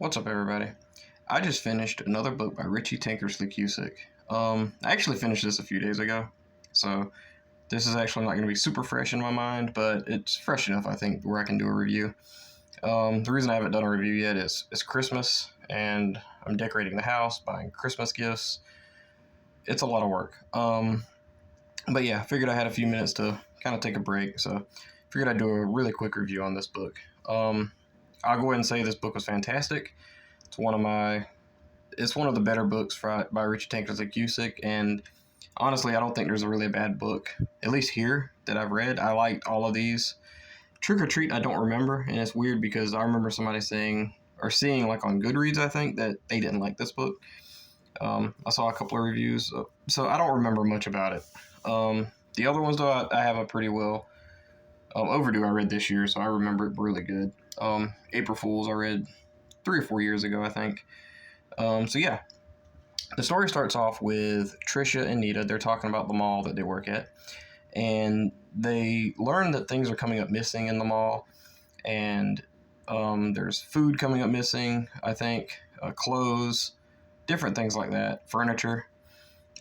What's up, everybody? I just finished another book by Richie Tankersly Cusick. I actually finished this a few days ago, so this is actually not going to be super fresh in my mind, but it's fresh enough, I think, where I can do a review. The reason I haven't done a review yet is it's Christmas, and I'm decorating the house, buying Christmas gifts. It's a lot of work. But yeah, I figured I had a few minutes to kind of take a break, so figured I'd do a really quick review on this book. I'll go ahead and say this book was fantastic. It's one of the better books by Richie Tankersly Cusick, and honestly, I don't think there's really a bad book, at least here, that I've read. I liked all of these. Trick or Treat, I don't remember, and it's weird because I remember somebody saying, or seeing like on Goodreads, I think, that they didn't like this book. I saw a couple of reviews, so I don't remember much about it. The other ones, though, I have a pretty well Overdue I read this year, so I remember it really good. April Fools I read 3 or 4 years ago, I think. So yeah, the story starts off with Trisha and Nita. They're talking about the mall that they work at, and they learn that things are coming up missing in the mall, and there's food coming up missing, I think, clothes, different things like that, furniture,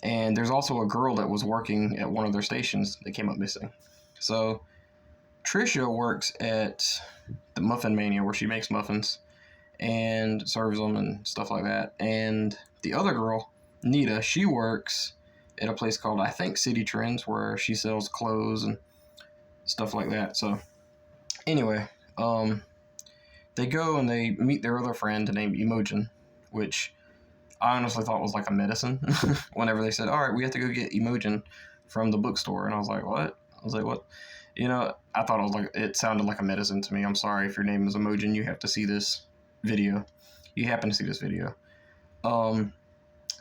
and there's also a girl that was working at one of their stations that came up missing. So Trisha works at the Muffin Mania, where she makes muffins and serves them and stuff like that. And the other girl, Nita, she works at a place called, I think, City Trends, where she sells clothes and stuff like that. So anyway, they go and they meet their other friend named Emojin, which I honestly thought was like a medicine. Whenever they said, all right, we have to go get Emojin from the bookstore. And I was like, what? What? I thought it sounded like a medicine to me. I'm sorry if your name is Emojin, you have to see this video. You happen to see this video.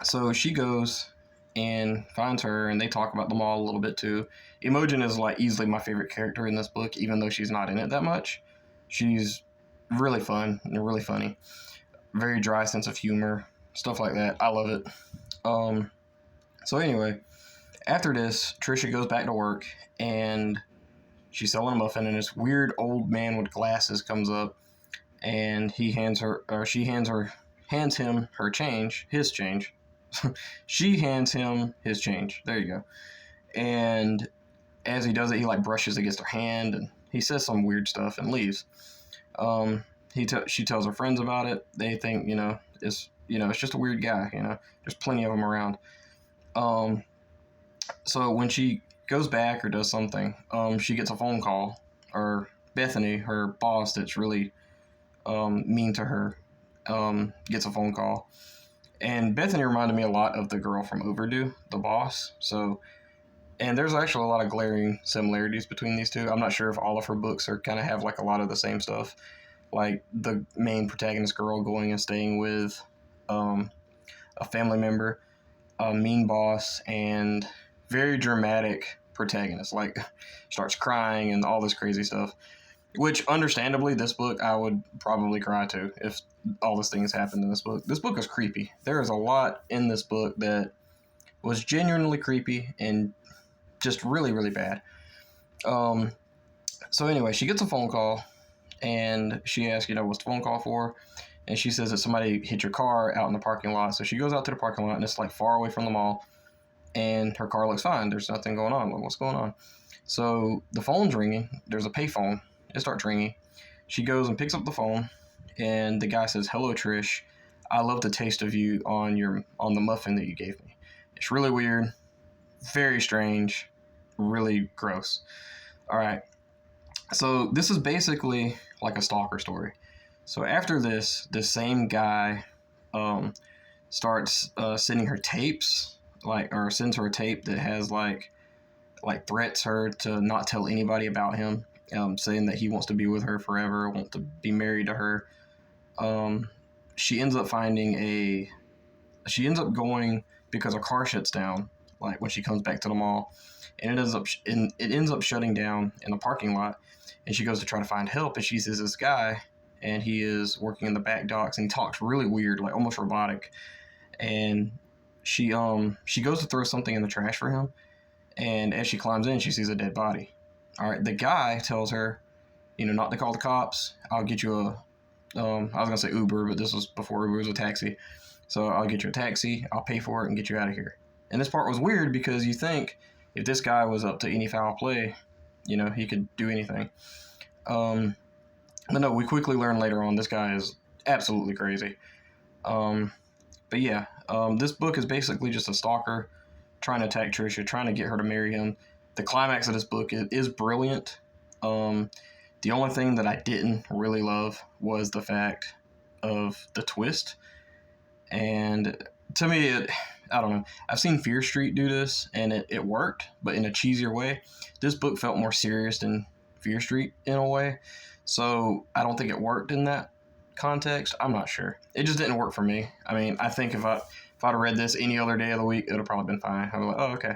So she goes and finds her, and they talk about the mall a little bit too. Emojin is like easily my favorite character in this book, even though she's not in it that much. She's really fun and really funny. Very dry sense of humor, stuff like that. I love it. So anyway, after this, Trisha goes back to work, and she's selling a muffin, and this weird old man with glasses comes up, and he hands him her change, his change. She hands him his change. There you go. And as he does it, he like brushes against her hand, and he says some weird stuff and leaves. She tells her friends about it. They think it's just a weird guy. There's plenty of them around. So when she goes back or does something, she gets a phone call, or Bethany, her boss that's really mean to her, gets a phone call. And Bethany reminded me a lot of the girl from Overdue, the boss. And there's actually a lot of glaring similarities between these two. I'm not sure if all of her books kind of have like a lot of the same stuff, like the main protagonist girl going and staying with a family member, a mean boss, and very dramatic protagonist, like starts crying and all this crazy stuff, which understandably this book I would probably cry to if all these things happened in this book. This book is creepy. There is a lot in this book that was genuinely creepy and just really, really bad. So anyway, she gets a phone call, and she asks, what's the phone call for? And she says that somebody hit your car out in the parking lot. So she goes out to the parking lot, and it's like far away from the mall, and her car looks fine. There's nothing going on. What's going on? So the phone's ringing. There's a payphone. It starts ringing. She goes and picks up the phone, and the guy says, "Hello, Trish. I love the taste of you on the muffin that you gave me. It's really weird, very strange, really gross." All right. So this is basically like a stalker story. So after this, the same guy starts sending her tapes, or sends her a tape that has like threats her to not tell anybody about him, saying that he wants to be with her forever, wants to be married to her. She ends up going because her car shuts down, like when she comes back to the mall, and it ends up shutting down in the parking lot. And she goes to try to find help, and she sees this guy, and he is working in the back docks, and he talks really weird, like almost robotic. And she goes to throw something in the trash for him, and as she climbs in, she sees a dead body. All right, the guy tells her, not to call the cops. I'll get you I was gonna say Uber, but this was before Uber was a taxi. So I'll get you a taxi, I'll pay for it, and get you out of here. And this part was weird because you think if this guy was up to any foul play, he could do anything. But no, we quickly learn later on this guy is absolutely crazy. But yeah, this book is basically just a stalker trying to attack Trisha, trying to get her to marry him. The climax of this book is brilliant. The only thing that I didn't really love was the fact of the twist. And to me, I don't know. I've seen Fear Street do this, and it worked, but in a cheesier way. This book felt more serious than Fear Street in a way. So I don't think it worked in that context. I'm not sure. It just didn't work for me. I mean, I think if I'd have read this any other day of the week, it would have probably been fine. I was like, oh, okay.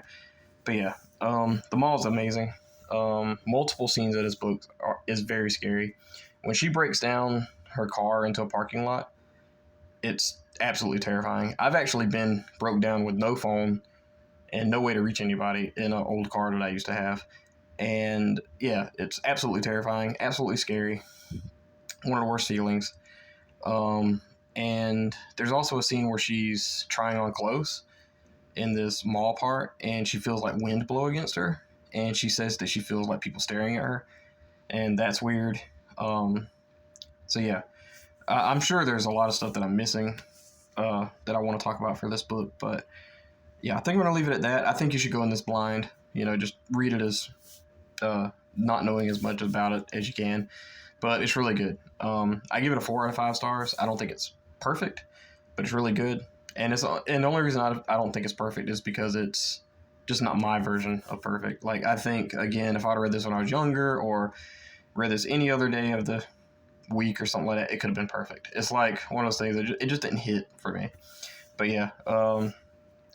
But yeah, the mall is amazing. Multiple scenes of this book is very scary. When she breaks down her car into a parking lot, it's absolutely terrifying. I've actually been broke down with no phone and no way to reach anybody in an old car that I used to have. And yeah, it's absolutely terrifying, absolutely scary. One of the worst feelings. And there's also a scene where she's trying on clothes in this mall part, and she feels like wind blow against her, and she says that she feels like people staring at her, and that's weird. So yeah, I'm sure there's a lot of stuff that I'm missing that I want to talk about for this book, but yeah, I think I'm gonna leave it at that. I think you should go in this blind. Just read it as not knowing as much about it as you can, but it's really good. I give it a 4 out of 5 stars. I don't think it's perfect, but it's really good. And the only reason I don't think it's perfect is because it's just not my version of perfect. Like, I think, again, if I'd read this when I was younger or read this any other day of the week or something like that, it could have been perfect. It's like one of those things that it just didn't hit for me. But yeah,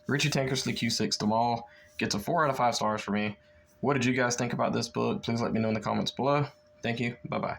Richie Tankersly Cusick, The Mall, gets a 4 out of 5 stars for me. What did you guys think about this book? Please let me know in the comments below. Thank you. Bye-bye.